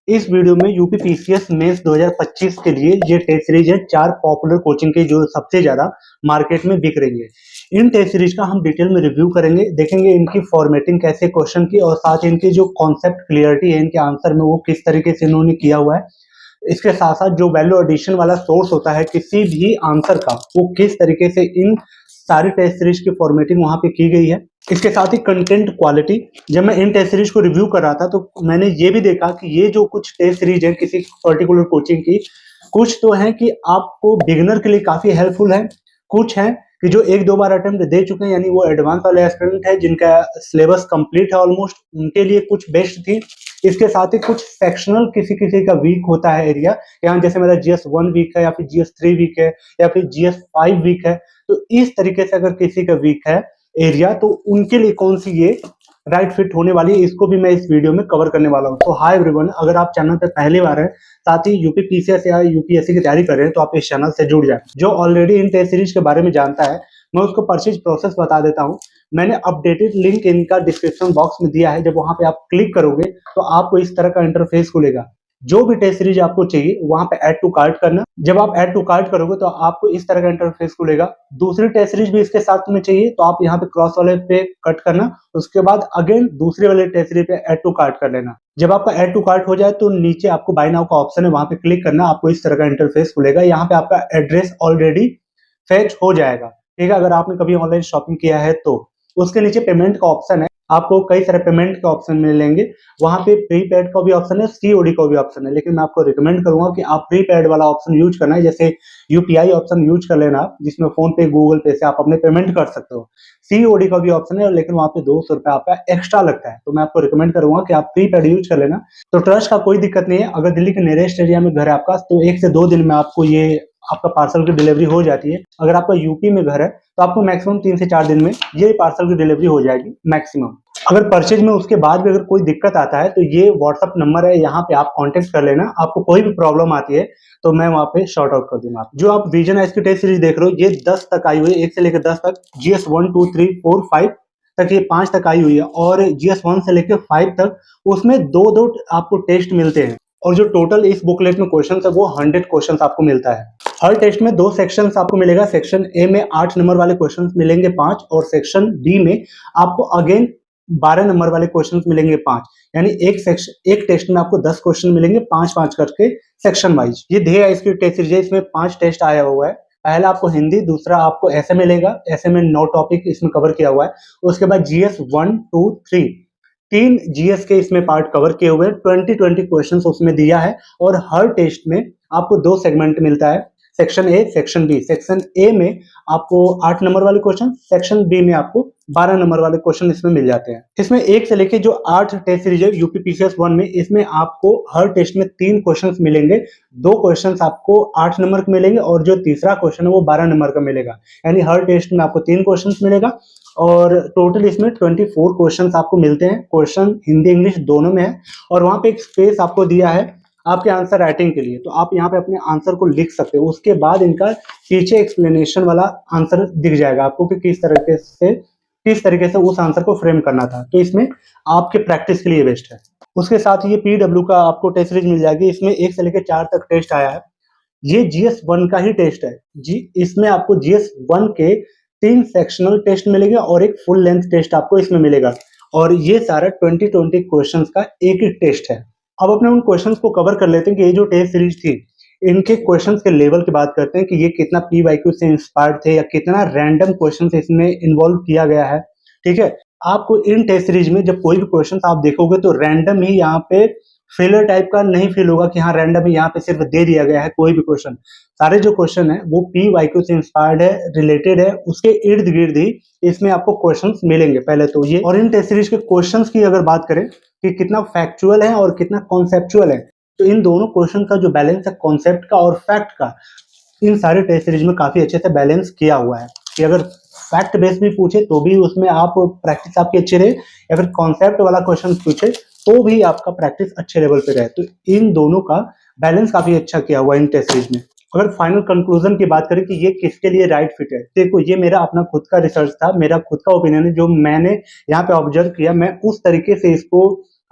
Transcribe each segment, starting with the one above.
इस वीडियो में UP PCS mains 2025 के लिए ये टेस्ट सीरीज है 4 पॉपुलर कोचिंग के जो सबसे ज्यादा मार्केट में बिक रही है। इन टेस्ट सीरीज का हम डिटेल में रिव्यू करेंगे, देखेंगे इनकी फॉर्मेटिंग कैसे क्वेश्चन की और साथ इनकी जो कॉन्सेप्ट क्लियरिटी है इनके आंसर में वो किस तरीके से इन्होंने किया हुआ है। इसके साथ साथ जो वैल्यू एडिशन वाला सोर्स होता है किसी भी आंसर का, वो किस तरीके से इन सारी टेस्ट सीरीज की फॉर्मेटिंग वहां पे की गई है। इसके साथ ही कंटेंट क्वालिटी, जब मैं इन टेस्ट सीरीज को रिव्यू कर रहा था तो मैंने ये भी देखा कि ये जो कुछ टेस्ट सीरीज है किसी पर्टिकुलर कोचिंग की, कुछ तो है कि आपको बिगिनर के लिए काफी हेल्पफुल है, कुछ है कि जो एक दो बार अटेम्प्ट दे चुके हैं यानी वो एडवांस वाले एस्पिरेंट है जिनका सिलेबस कंप्लीट है ऑलमोस्ट, उनके लिए कुछ बेस्ट थी। इसके साथ ही कुछ सेक्शनल किसी किसी का वीक होता है एरिया, यहाँ जैसे मेरा GS1 वीक है या फिर GS3 वीक है या फिर GS5 वीक है, तो इस तरीके से अगर किसी का वीक है एरिया तो उनके लिए कौन सी ये राइट फिट होने वाली है, इसको भी मैं इस वीडियो में कवर करने वाला हूँ। तो हाय एवरीवन, अगर आप चैनल पे पहली बार है साथ ही यूपी पीसीएस या यूपीएससी की तैयारी कर रहे हैं तो आप इस चैनल से जुड़ जाए। जो ऑलरेडी इन टेस्ट सीरीज के बारे में जानता है मैं उसको परचेज प्रोसेस बता देता हूँ। मैंने अपडेटेड लिंक इनका डिस्क्रिप्शन बॉक्स में दिया है, जब वहां पे आप क्लिक करोगे तो आपको इस तरह का इंटरफेस खुलेगा। जो भी टेस्ट सीरीज आपको चाहिए वहां पे ऐड टू कार्ट करना, जब आप ऐड टू कार्ट करोगे तो आपको इस तरह का इंटरफेस खुलेगा। दूसरी टेस्ट सीरीज भी इसके साथ में चाहिए तो आप यहाँ पे क्रॉस वाले पे कट करना, उसके बाद अगेन दूसरे वाले टेस्ट सीरीज पे ऐड टू कार्ट कर लेना। जब आपका ऐड टू कार्ट हो जाए तो नीचे आपको बाय नाउ का ऑप्शन है, वहां पे क्लिक करना, आपको इस तरह का इंटरफेस खुलेगा। यहाँ पे आपका एड्रेस ऑलरेडी फेच हो जाएगा, ठीक है। अगर आपने कभी ऑनलाइन शॉपिंग किया है तो उसके नीचे पेमेंट का ऑप्शन है, आपको कई सारे पेमेंट के ऑप्शन मिलेंगे। वहां पे प्रीपेड का भी ऑप्शन है, सीओडी का भी ऑप्शन है, लेकिन मैं आपको रिकमेंड करूंगा कि आप प्रीपेड वाला ऑप्शन यूज करना है। जैसे यूपीआई ऑप्शन यूज कर लेना आप, जिसमें फोन पे गूगल पे से आप अपने पेमेंट कर सकते हो। सीओडी का भी ऑप्शन है लेकिन वहां पे 200 रुपए आपका एक्स्ट्रा लगता है, तो मैं आपको रिकमेंड करूंगा कि आप प्रीपेड यूज कर लेना। तो ट्रस्ट का कोई दिक्कत नहीं है, अगर दिल्ली के नियरेस्ट एरिया में घर है आपका तो 1 से 2 दिन में आपको ये आपका पार्सल की डिलीवरी हो जाती है। अगर आपका यूपी में घर है तो आपको मैक्सिमम 3 से 4 दिन में ये पार्सल की डिलीवरी हो जाएगी मैक्सिमम। अगर परचेज में उसके बाद भी अगर कोई दिक्कत आता है तो ये व्हाट्सअप नंबर है, यहाँ पे आप कांटेक्ट कर लेना। आपको कोई भी प्रॉब्लम आती है तो मैं वहाँ पे शॉर्ट आउट कर दूंगा। जो आप विजन एस की टेस्ट सीरीज देख रहे हो ये 10 तक आई हुई है, 1 से लेकर 10 तक, GS1 2 3 4 5 तक, ये 5 तक आई हुई है। और GS1 से लेकर 5 तक उसमें दो दो आपको टेस्ट मिलते हैं, और जो टोटल इस बुकलेट में क्वेश्चन है वो 100 क्वेश्चन आपको मिलता है। हर टेस्ट में 2 सेक्शन आपको मिलेगा। सेक्शन ए में 8 नंबर वाले क्वेश्चन मिलेंगे 5, और सेक्शन बी में आपको अगेन 12 नंबर वाले क्वेश्चन मिलेंगे 5। यानी एक टेस्ट में आपको 10 क्वेश्चन मिलेंगे 5-5 करके सेक्शन वाइज। ये ध्येय इसकी टेस्ट सीरीज है, इसमें 5 टेस्ट आया हुआ है। पहला आपको हिंदी, दूसरा आपको ऐसे मिलेगा, ऐसे में 9 टॉपिक इसमें कवर किया हुआ है। उसके बाद GS1 2 3 3 जीएस के इसमें पार्ट कवर किए हुए हैं, 20 क्वेश्चन उसमें दिया है। और हर टेस्ट में आपको 2 सेगमेंट मिलता है, section A section B. Section A में आपको 8 नंबर वाले क्वेश्चन, सेक्शन बी में आपको 12 नंबर वाले क्वेश्चन इसमें मिल जाते हैं। इसमें 1 से लेके जो 8 टेस्ट सीरीज है यूपी पीसीएस 1 में, इसमें आपको हर टेस्ट में 3 क्वेश्चन मिलेंगे। 2 क्वेश्चन आपको 8 नंबर के मिलेंगे और जो तीसरा क्वेश्चन है वो 12 नंबर का मिलेगा। यानी हर टेस्ट में आपको 3 क्वेश्चन मिलेगा और टोटल इसमें 24 क्वेश्चन आपको मिलते हैं। क्वेश्चन हिंदी इंग्लिश दोनों में है, और वहां पे एक स्पेस आपको दिया है आपके आंसर राइटिंग के लिए, तो आप यहाँ पे अपने आंसर को लिख सकते हो। उसके बाद इनका पीछे एक्सप्लेनेशन वाला आंसर दिख जाएगा आपको कि किस तरीके से उस आंसर को फ्रेम करना था। तो इसमें आपके प्रैक्टिस के लिए बेस्ट है। उसके साथ ये PW का आपको टेस्ट सीरीज मिल जाएगी, इसमें 1 से लेकर 4 तक टेस्ट आया है। ये GS1 का ही टेस्ट है जी। इसमें आपको GS1 के 3 सेक्शनल टेस्ट मिलेंगे और एक फुल लेंथ टेस्ट आपको इसमें मिलेगा, और ये सारा 20 क्वेश्चंस का एक ही टेस्ट है। अब अपने उन क्वेश्चंस को कवर कर लेते हैं कि ये जो टेस्ट सीरीज थी इनके क्वेश्चंस के लेवल की बात करते हैं कि ये कितना PYQ से इंस्पायर्ड थे या कितना रैंडम क्वेश्चंस इसमें इन्वॉल्व किया गया है, ठीक है। आपको इन टेस्ट सीरीज में जब कोई भी क्वेश्चन आप देखोगे तो रैंडम ही यहाँ पे फेलर टाइप का नहीं फील होगा कि हाँ रैंडम ही यहाँ पे सिर्फ दे दिया गया है कोई भी क्वेश्चन। सारे जो क्वेश्चन है वो PYQ से इंस्पायर्ड है, रिलेटेड है, उसके इर्द गिर्द ही इसमें आपको क्वेश्चंस मिलेंगे पहले तो ये। और इन टेस्ट सीरीज के क्वेश्चंस की अगर बात करें कि कितना फैक्चुअल है और कितना कॉन्सेप्चुअल है, तो इन दोनों क्वेश्चन का जो बैलेंस है कॉन्सेप्ट का और फैक्ट का, इन सारे टेस्ट सीरीज में काफी अच्छे से बैलेंस किया हुआ है कि अगर फैक्ट बेस भी पूछे तो भी उसमें आप प्रैक्टिस आपकी अच्छी रहे, या फिर कॉन्सेप्ट वाला क्वेश्चन पूछे तो भी आपका प्रैक्टिस अच्छे लेवल पे रहे। तो इन दोनों का बैलेंस काफी अच्छा किया हुआ है इन टेस्ट सीरीज में। अगर फाइनल कंक्लूजन की बात करें कि ये किसके लिए राइट फिट है, देखो ये मेरा अपना खुद का रिसर्च था, मेरा खुद का ओपिनियन है, जो मैंने यहाँ पे ऑब्जर्व किया मैं उस तरीके से इसको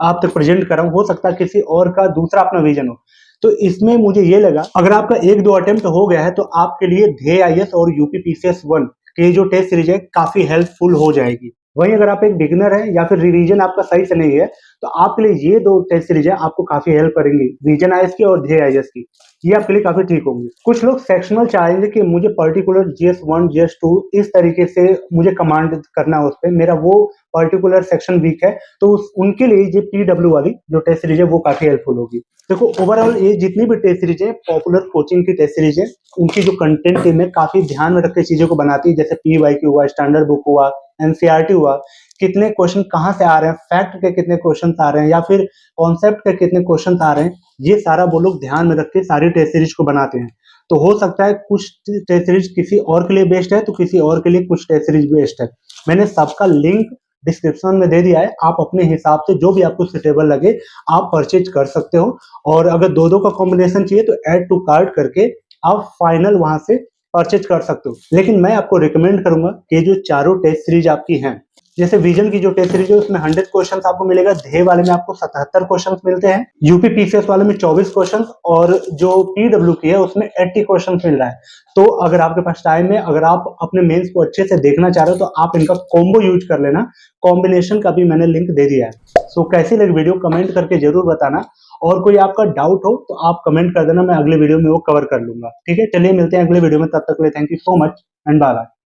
आप तक प्रेजेंट कर रहा हूँ, हो सकता है किसी और का दूसरा अपना विजन हो। तो इसमें मुझे ये लगा अगर आपका 1-2 अटेम्प्ट हो गया है तो आपके लिए ध्येय आईएएस और यूपी पीसीएस 1 की जो टेस्ट सीरीज है काफी हेल्पफुल हो जाएगी। वहीं अगर आप एक बिगिनर है या फिर रिवीजन आपका सही से नहीं है तो आपके लिए ये 2 टेस्ट सीरीज है आपको काफी हेल्प करेंगी, विजन आईएएस की और ध्येय आईएएस की। ये आपके लिए काफी ठीक होंगी। कुछ लोग सेक्शनल चाहेंगे कि मुझे पर्टिकुलर जीएस 1 जीएस 2 इस तरीके से मुझे कमांड करना है, उस पे मेरा वो पर्टिकुलर सेक्शन वीक है, तो उनके लिए ये पीडब्ल्यू वाली जो टेस्ट सीरीज है वो काफी हेल्पफुल होगी। देखो ओवरऑल ये जितनी भी टेस्ट सीरीज है पॉपुलर कोचिंग की टेस्ट सीरीज है, उनकी जो कंटेंट टीम है काफी ध्यान में रख के चीजों को बनाती है, जैसे पीवाईक्यू हुआ, स्टैंडर्ड बुक हुआ, एनसीईआरटी हुआ, कितने क्वेश्चन कहाँ से आ रहे हैं, फैक्ट के कितने क्वेश्चन आ रहे हैं या फिर कॉन्सेप्ट के कितने क्वेश्चन आ रहे हैं, ये सारा वो लोग ध्यान में रख के सारी टेस्ट सीरीज को बनाते हैं। तो हो सकता है कुछ टेस्ट सीरीज किसी और के लिए बेस्ट है तो किसी और के लिए कुछ टेस्ट सीरीज बेस्ट है। मैंने सबका लिंक डिस्क्रिप्शन में दे दिया है, आप अपने हिसाब से जो भी आपको सुटेबल लगे आप परचेज कर सकते हो। और अगर दो का कॉम्बिनेशन चाहिए तो ऐड टू कार्ट करके आप फाइनल वहां से परचेज कर सकते हो। लेकिन मैं आपको रिकमेंड करूंगा कि जो चारों टेस्ट सीरीज आपकी हैं, जैसे विजन की जो टेस्ट सीरीज है उसमें 100 क्वेश्चन आपको मिलेगा, ध्येय वाले में आपको 77 क्वेश्चन मिलते हैं, यूपी पीसीएस वाले में 24 क्वेश्चन और जो पीडब्ल्यू की है उसमें 80 क्वेश्चन मिल रहा है। तो अगर आपके पास टाइम है, अगर आप अपने मेंस को अच्छे से देखना चाह रहे हो तो आप इनका कॉम्बो यूज कर लेना। कॉम्बिनेशन का भी मैंने लिंक दे दिया है। सो कैसी लगी वीडियो कमेंट करके जरूर बताना, और कोई आपका डाउट हो तो आप कमेंट कर देना, मैं अगले वीडियो में वो कवर कर लूंगा। ठीक है, चलिए मिलते हैं अगले वीडियो में, तब तक के लिए thank you so much and bye bye.